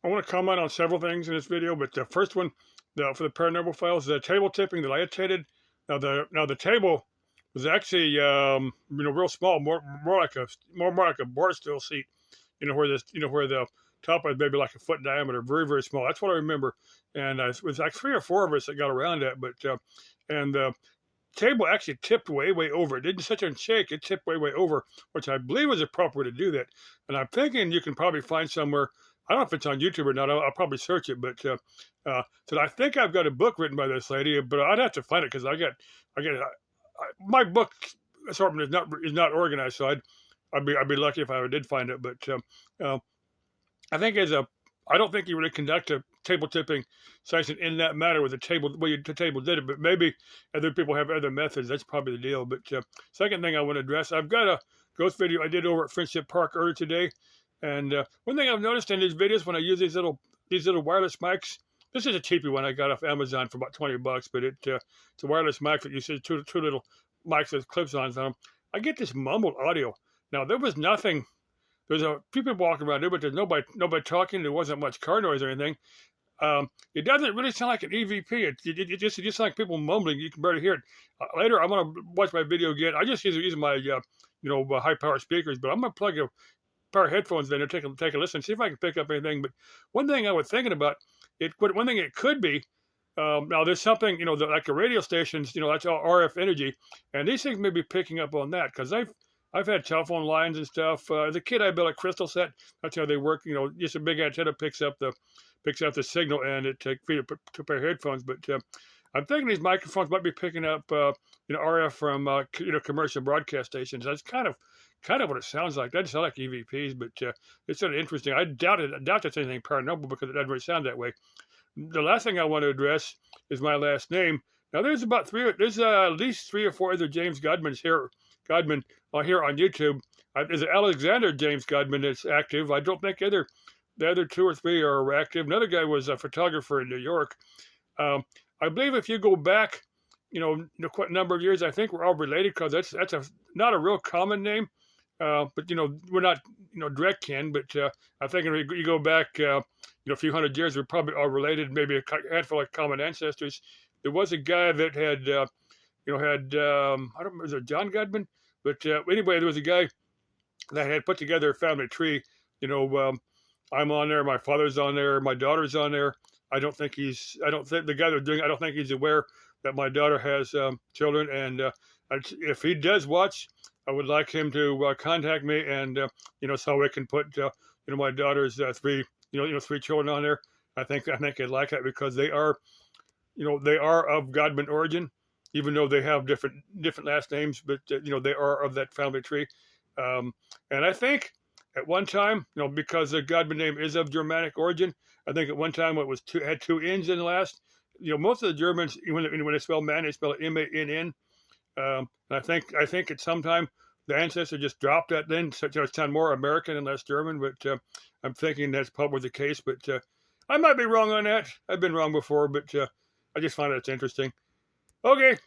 I want to comment on several things in this video, but the first one, for the paranormal files, the table tipping that I attended. Now the table was actually real small, more like a bar stool seat. Where the top was maybe like a foot in diameter, very small. That's what I remember. And it was like three or four of us that got around that, but and the table actually tipped way over. It didn't sit there and shake. It tipped way over, which I believe was a proper way to do that. And I'm thinking you can probably find somewhere. I don't know if it's on YouTube or not. I'll probably search it. But so I think I've got a book written by this lady, but I'd have to find it because my book assortment is not organized. So I'd be lucky if I ever did find it. But uh, I think I don't think you really conduct a table tipping session in that matter with the table, the way the table did it, but maybe other people have other methods. That's probably the deal. But second thing I want to address, I've got a ghost video I did over at Friendship Park earlier today. And one thing I've noticed in these videos when I use these little wireless mics, this is a cheapy one I got off Amazon for about $20, but it's a wireless mic that uses two little mics with clips on them. I get this mumbled audio. Now there was nothing. There's a few people walking around there, but there's nobody talking. There wasn't much car noise or anything. It doesn't really sound like an EVP. It just sounds like people mumbling. You can barely hear it. Later, I'm gonna watch my video again. I just use my high power speakers, but I'm gonna plug a pair of headphones in there, take a listen, see if I can pick up anything. But one thing I was thinking about one thing it could be. Now there's something like the radio stations. That's all RF energy, and these things may be picking up on that because I've had telephone lines and stuff. As a kid, I built a crystal set. That's how they work. Just a big antenna picks up the signal, and it feed it to a pair of headphones. But I'm thinking these microphones might be picking up RF from commercial broadcast stations. That's kind of what it sounds like. Doesn't sound like EVPs, but it's sort of interesting. I doubt that's anything paranormal because it doesn't really sound that way. The last thing I want to address is my last name. Now there's at least three or four other James Godmans here. Here on YouTube. There's Alexander James Godman that's active. I don't think the other two or three are active. Another guy was a photographer in New York. I believe if you go back, quite a number of years, I think we're all related because that's not a real common name. But we're not direct kin. But I think if you go back a few hundred years, we're probably all related. Maybe a handful of common ancestors. There was a guy that had I don't remember, was it John Godman? But anyway, there was a guy that had put together a family tree. I'm on there, my father's on there, my daughter's on there. I don't think the guy they're doing, I don't think he's aware that my daughter has children. And if he does watch, I would like him to contact me and, so we can put, my daughter's three children on there. I think they'd like that because they are of Godman origin, even though they have different last names, but they are of that family tree. And I think at one time, because the Godman name is of Germanic origin, I think at one time it was had two N's in the last. Most of the Germans, when they spell man, they spell it M-A-N-N. And I think at some time the ancestor just dropped that then, so it sound more American and less German. But I'm thinking that's probably the case. But I might be wrong on that. I've been wrong before, but I just find it's interesting. Okay,